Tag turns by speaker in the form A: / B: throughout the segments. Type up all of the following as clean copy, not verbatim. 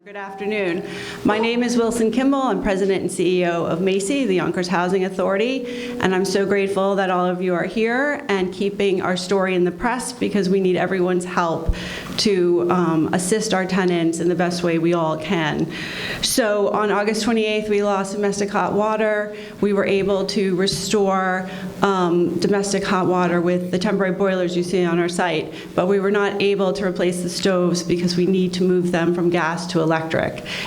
A: Good afternoon. My name is Wilson Kimball. I'm President and CEO of MACI, the Yonkers Housing Authority, and I'm so grateful that all of you are here and keeping our story in the press because we need everyone's help to assist our tenants in the best way we all can. So on August 28th, we lost domestic hot water. We were able to restore domestic hot water with the temporary boilers you see on our site, but we were not able to replace the stoves because we need to move them from gas to electric.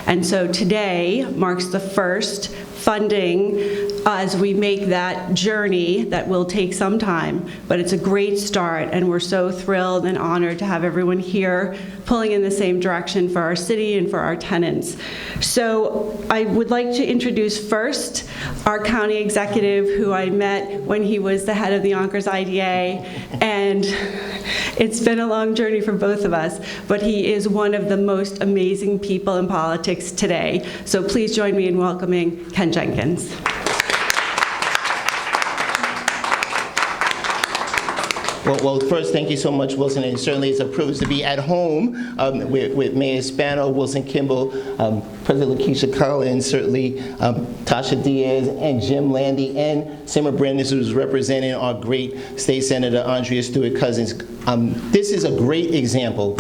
A: And so today marks the first funding as we make that journey that will take some time, but it's a great start, and we're so thrilled and honored to have everyone here pulling in the same direction for our city and for our tenants. So I would like to introduce first our county executive, who I met when he was the head of the Yonkers IDA, and it's been a long journey for both of us, but he is one of the most amazing people in politics today. So please join me in welcoming Ken Jenkins.
B: Well, first, thank you so much, Wilson, and certainly it's a privilege to be at home with Mayor Spano, Wilson Kimball, President Lakeisha Collins, certainly Tasha Diaz, and Jim Landy, and Simmer Brandis, who's representing our great State Senator Andrea Stewart-Cousins. This is a great example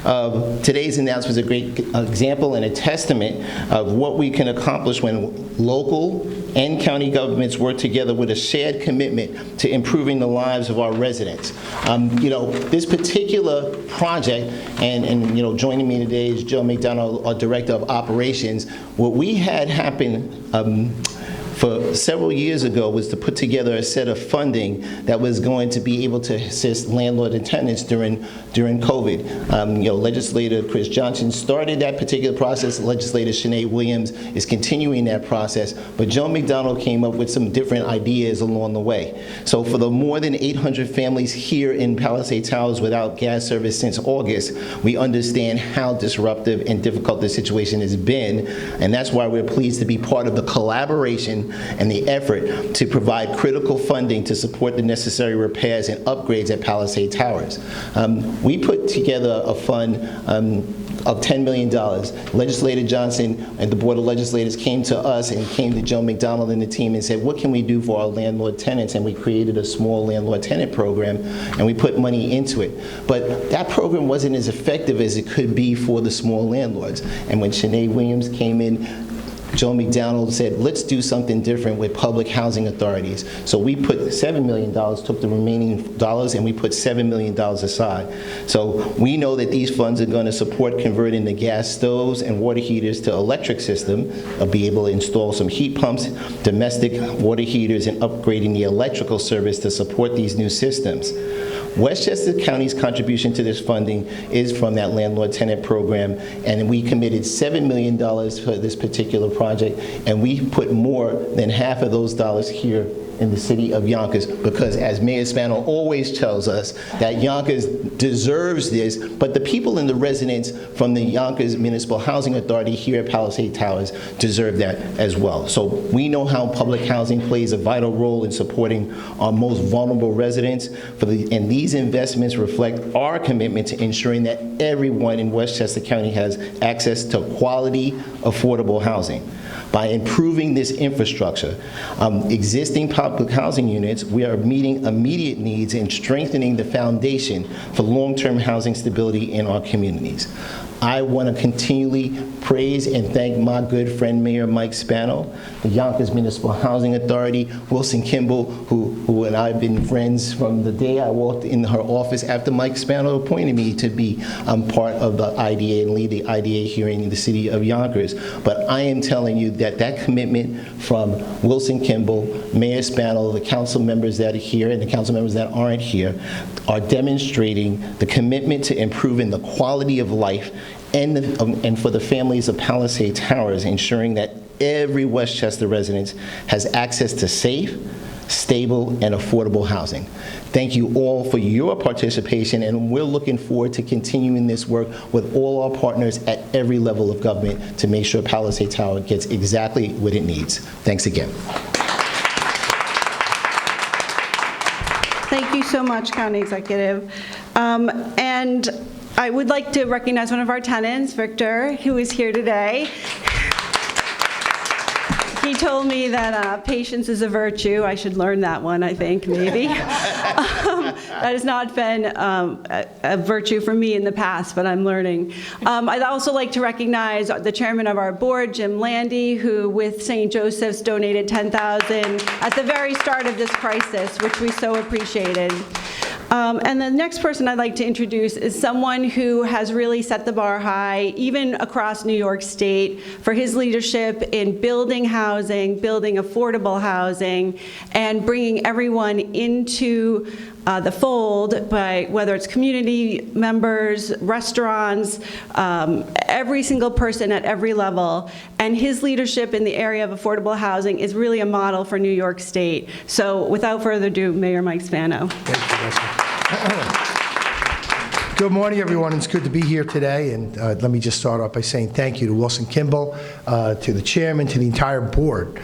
B: of today's announcement, is a great example and a testament of what we can accomplish when local and county governments work together with a shared commitment to improving the lives of our residents. This particular project, and joining me today is Joe McDonald, our Director of Operations. What we had happen for several years ago was to put together a set of funding that was going to be able to assist landlord and tenants during COVID. Legislator Chris Johnson started that particular process. Legislator Sinead Williams is continuing that process, but Joe McDonald came up with some different ideas along the way. So for the more than 800 families here in Palisade Towers without gas service since August, we understand how disruptive and difficult the situation has been, and that's why we're pleased to be part of the collaboration and the effort to provide critical funding to support the necessary repairs and upgrades at Palisade Towers. We put together a fund of $10 million. Legislator Johnson and the Board of Legislators came to us and came to Joe McDonald and the team and said, what can we do for our landlord tenants? And we created a small landlord tenant program, and we put money into it. But that program wasn't as effective as it could be for the small landlords. And when Sinead Williams came in, Joe McDonald said, let's do something different with public housing authorities. So we put $7 million, took the remaining dollars, and we put $7 million aside. So we know that these funds are going to support converting the gas stoves and water heaters to electric system, be able to install some heat pumps, domestic water heaters, and upgrading the electrical service to support these new systems. Westchester County's contribution to this funding is from that landlord-tenant program, and we committed $7 million for this particular project, and we put more than half of those dollars here in the city of Yonkers, because as Mayor Spano always tells us, that Yonkers deserves this, but the people and the residents from the Yonkers Municipal Housing Authority here at Palisade Towers deserve that as well. So we know how public housing plays a vital role in supporting our most vulnerable residents, and these investments reflect our commitment to ensuring that everyone in Westchester County has access to quality, affordable housing. By improving this infrastructure, existing public housing units, we are meeting immediate needs and strengthening the foundation for long-term housing stability in our communities. I want to continually praise and thank my good friend Mayor Mike Spano, the Yonkers Municipal Housing Authority, Wilson Kimball, who and I have been friends from the day I walked in her office after Mike Spano appointed me to be part of the IDA and lead the IDA here in the city of Yonkers. But I am telling you that commitment from Wilson Kimball, Mayor Spano, the council members that are here and the council members that aren't here are demonstrating the commitment to improving the quality of life and for the families of Palisade Towers, ensuring that every Westchester resident has access to safe, stable, and affordable housing. Thank you all for your participation, and we're looking forward to continuing this work with all our partners at every level of government to make sure Palisade Tower gets exactly what it needs. Thanks again.
A: Thank you so much, County Executive. And I would like to recognize one of our tenants, Victor, who is here today. He told me that patience is a virtue. I should learn that one, I think, maybe. That has not been a virtue for me in the past, but I'm learning. I'd also like to recognize the chairman of our board, Jim Landy, who with St. Joseph's donated $10,000 at the very start of this crisis, which we so appreciated. And the next person I'd like to introduce is someone who has really set the bar high, even across New York State, for his leadership in building housing, building affordable housing, and bringing everyone into the fold, by whether it's community members, restaurants, every single person at every level. And his leadership in the area of affordable housing is really a model for New York State. So without further ado, Mayor Mike Spano.
C: Thank you, Leslie. Good morning, everyone. It's good to be here today. And let me just start off by saying thank you to Wilson Kimball, to the chairman, to the entire board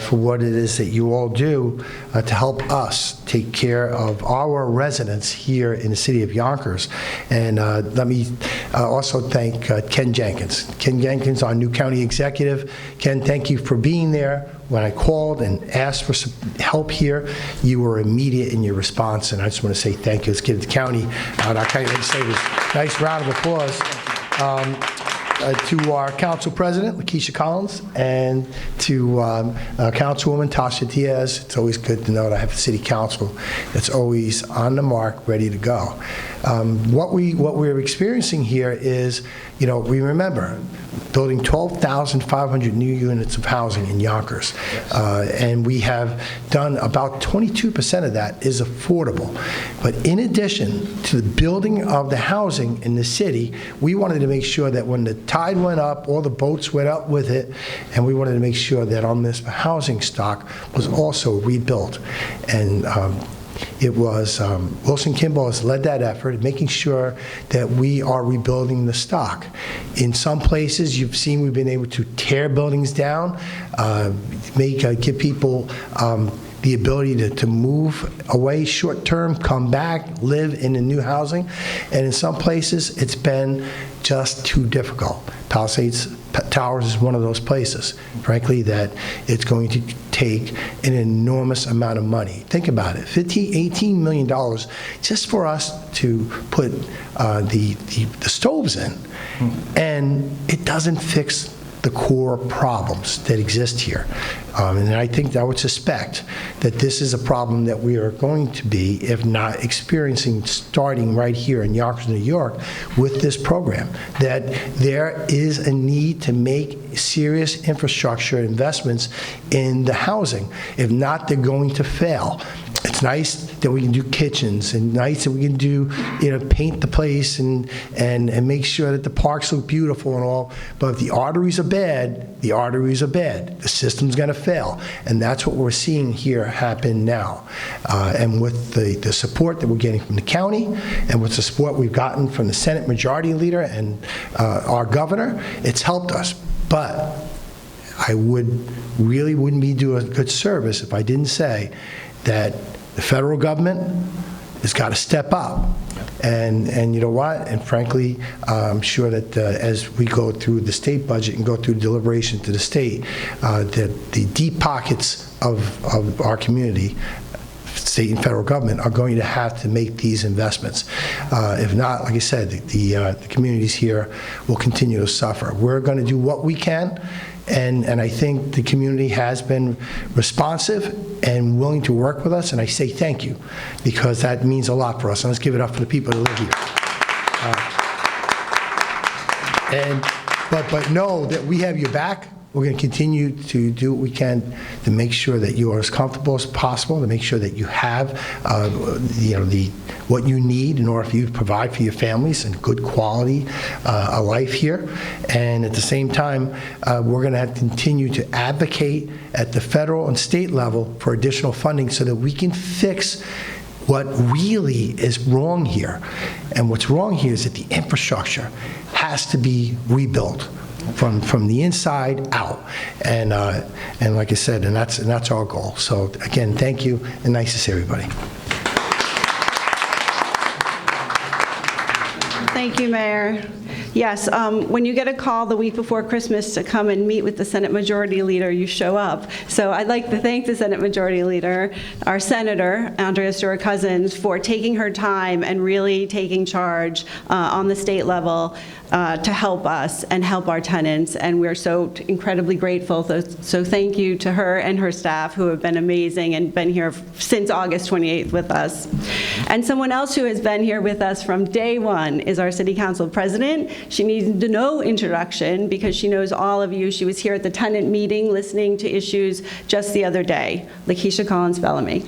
C: for what it is that you all do to help us take care of our residents here in the city of Yonkers. And let me also thank Ken Jenkins. Ken Jenkins, our new county executive. Ken, thank you for being there. When I called and asked for some help here, you were immediate in your response, and I just want to say thank you. Let's give the county, our county legislators, a nice round of applause. To our council president, Lakeisha Collins, and to Councilwoman Tasha Diaz. It's always good to know that I have a city council that's always on the mark, ready to go. What we're experiencing here is, we remember building 12,500 new units of housing in Yonkers, and we have done about 22% of that is affordable. But in addition to the building of the housing in the city, we wanted to make sure that when the tide went up, all the boats went up with it, and we wanted to make sure that our municipal housing stock was also rebuilt. And it was Wilson Kimball has led that effort, making sure that we are rebuilding the stock. In some places, you've seen we've been able to tear buildings down, give people the ability to move away short-term, come back, live in the new housing. And in some places, it's been just too difficult. Palisade Towers is one of those places, frankly, that it's going to take an enormous amount of money. Think about it, $18 million just for us to put the stoves in. And it doesn't fix the core problems that exist here. And I think I would suspect that this is a problem that we are going to be, if not experiencing, starting right here in Yonkers, New York, with this program, that there is a need to make serious infrastructure investments in the housing. If not, they're going to fail. It's nice that we can do kitchens, and nice that we can do, paint the place and make sure that the parks look beautiful and all. But if the arteries are bad, the arteries are bad. The system's going to fail, and that's what we're seeing here happen now. And with the support that we're getting from the county, and with the support we've gotten from the Senate Majority Leader and our governor, it's helped us. But I wouldn't be doing a good service if I didn't say that the federal government has got to step up. And you know what? And frankly, I'm sure that as we go through the state budget and go through deliberation to the state, that the deep pockets of our community, state and federal government, are going to have to make these investments. If not, like I said, the communities here will continue to suffer. We're going to do what we can. And I think the community has been responsive and willing to work with us, and I say thank you, because that means a lot for us. And let's give it up for the people that live here. But know that we have your back. We're going to continue to do what we can to make sure that you are as comfortable as possible, to make sure that you have what you need in order for you to provide for your families and good quality a life here. And at the same time, we're going to have to continue to advocate at the federal and state level for additional funding so that we can fix what really is wrong here. And what's wrong here is that the infrastructure has to be rebuilt from the inside out, and like I said, and that's our goal. So again, thank you, and nice to see everybody.
A: Thank you, Mayor. Yes, when you get a call the week before Christmas to come and meet with the Senate Majority Leader, you show up. So I'd like to thank the Senate Majority Leader, our Senator, Andrea Stewart-Cousins, for taking her time and really taking charge on the state level to help us and help our tenants. And we're so incredibly grateful. So thank you to her and her staff, who have been amazing and been here since August 28th with us. And someone else who has been here with us from day one is our City Council President. She needs no introduction because she knows all of you. She was here at the tenant meeting listening to issues just the other day. Lakeisha Collins-Bellamy.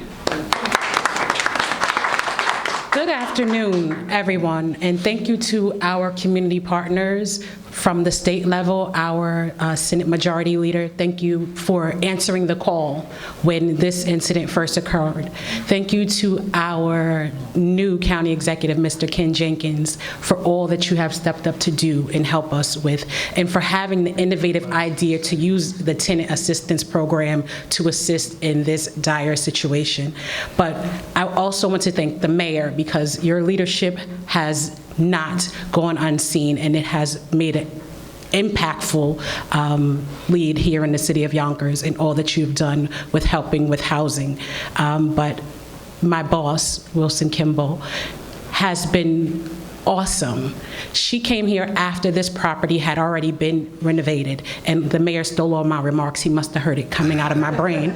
D: Good afternoon, everyone, and thank you to our community partners from the state level, our Senate Majority Leader. Thank you for answering the call when this incident first occurred. Thank you to our new County Executive, Mr. Ken Jenkins, for all that you have stepped up to do and help us with, and for having the innovative idea to use the Tenant Assistance Program to assist in this dire situation. But I also want to thank the mayor, because your leadership has not gone unseen, and it has made an impactful lead here in the city of Yonkers and all that you've done with helping with housing. But my boss, Wilson Kimball, has been awesome. She came here after this property had already been renovated, and the mayor stole all my remarks. He must have heard it coming out of my brain.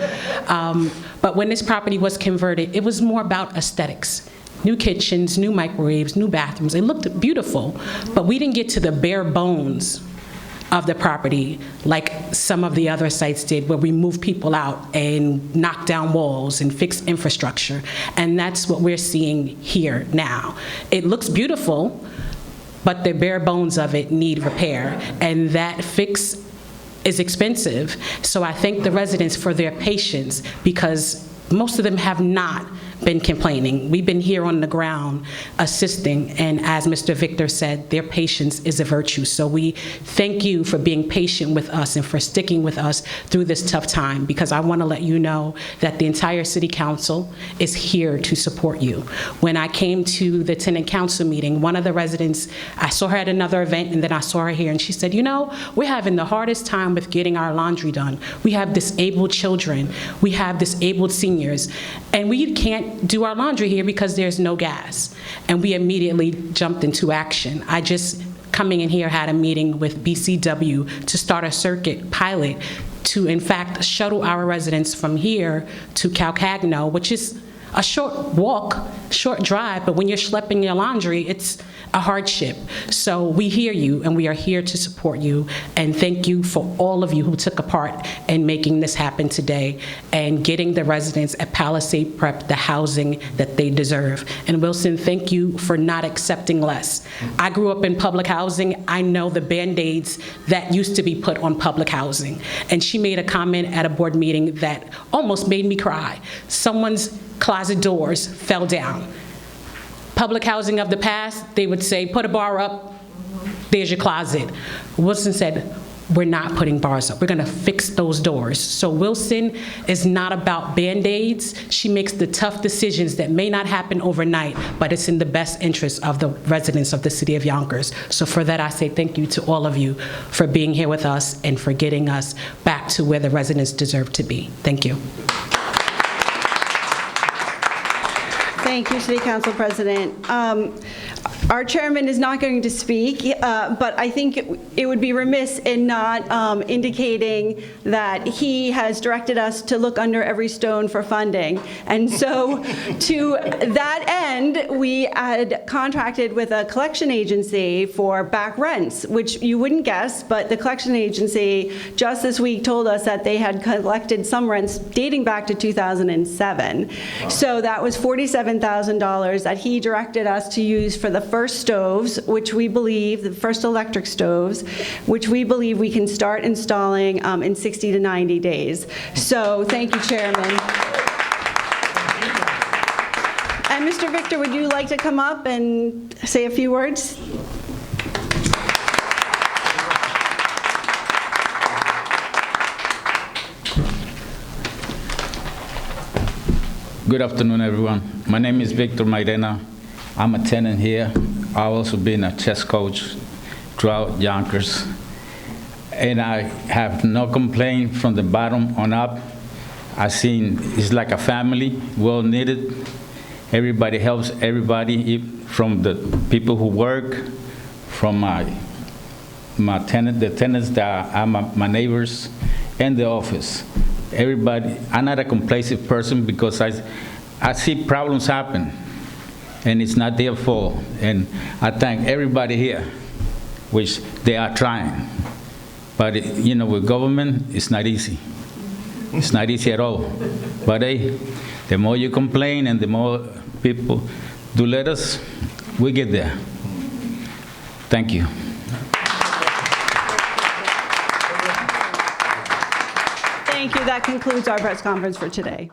D: But when this property was converted, it was more about aesthetics. New kitchens, new microwaves, new bathrooms. They looked beautiful, but we didn't get to the bare bones of the property like some of the other sites did, where we moved people out and knocked down walls and fixed infrastructure. And that's what we're seeing here now. It looks beautiful, but the bare bones of it need repair, and that fix is expensive. So I thank the residents for their patience, because most of them have not been complaining. We've been here on the ground assisting, and as Mr. Victor said, their patience is a virtue. So we thank you for being patient with us and for sticking with us through this tough time, because I want to let you know that the entire City Council is here to support you. When I came to the tenant council meeting, one of the residents, I saw her at another event, and then I saw her here, and she said, you know, we're having the hardest time with getting our laundry done. We have disabled children, we have disabled seniors, and we can't do our laundry here because there's no gas. And we immediately jumped into action. I just, coming in here, had a meeting with BCW to start a circuit pilot to, in fact, shuttle our residents from here to Calcagno, which is a short walk, short drive, but when you're schlepping your laundry, it's a hardship. So we hear you, and we are here to support you, and thank you for all of you who took a part in making this happen today and getting the residents at Palisade Prep the housing that they deserve. And Wilson, thank you for not accepting less. I grew up in public housing. I know the Band-Aids that used to be put on public housing. And she made a comment at a board meeting that almost made me cry. Someone's closet doors fell down. Public housing of the past, they would say, put a bar up, there's your closet. Wilson said, we're not putting bars up. We're gonna fix those doors. So Wilson is not about Band-Aids. She makes the tough decisions that may not happen overnight, but it's in the best interest of the residents of the city of Yonkers. So for that, I say thank you to all of you for being here with us and for getting us back to where the residents deserve to be. Thank you.
A: Thank you, City Council President. Our chairman is not going to speak, but I think it would be remiss in not indicating that he has directed us to look under every stone for funding. And so to that end, we had contracted with a collection agency for back rents, which you wouldn't guess, but the collection agency just this week told us that they had collected some rents dating back to 2007. So that was $47,000 that he directed us to use for the first stoves, which we believe, the first electric stoves, which we believe we can start installing in 60 to 90 days. So thank you, Chairman. And Mr. Victor, would you like to come up and say a few words?
E: Good afternoon, everyone. My name is Victor Mairena. I'm a tenant here. I've also been a chess coach throughout Yonkers. And I have no complaint from the bottom on up. I've seen it's like a family, well needed. Everybody helps everybody, from the people who work, from the tenants that are my neighbors, and the office. Everybody, I'm not a complacent person because I see problems happen, and it's not their fault. And I thank everybody here, which they are trying. But, with government, it's not easy. It's not easy at all. But hey, the more you complain and the more people do let us, we get there. Thank you.
A: Thank you. That concludes our press conference for today.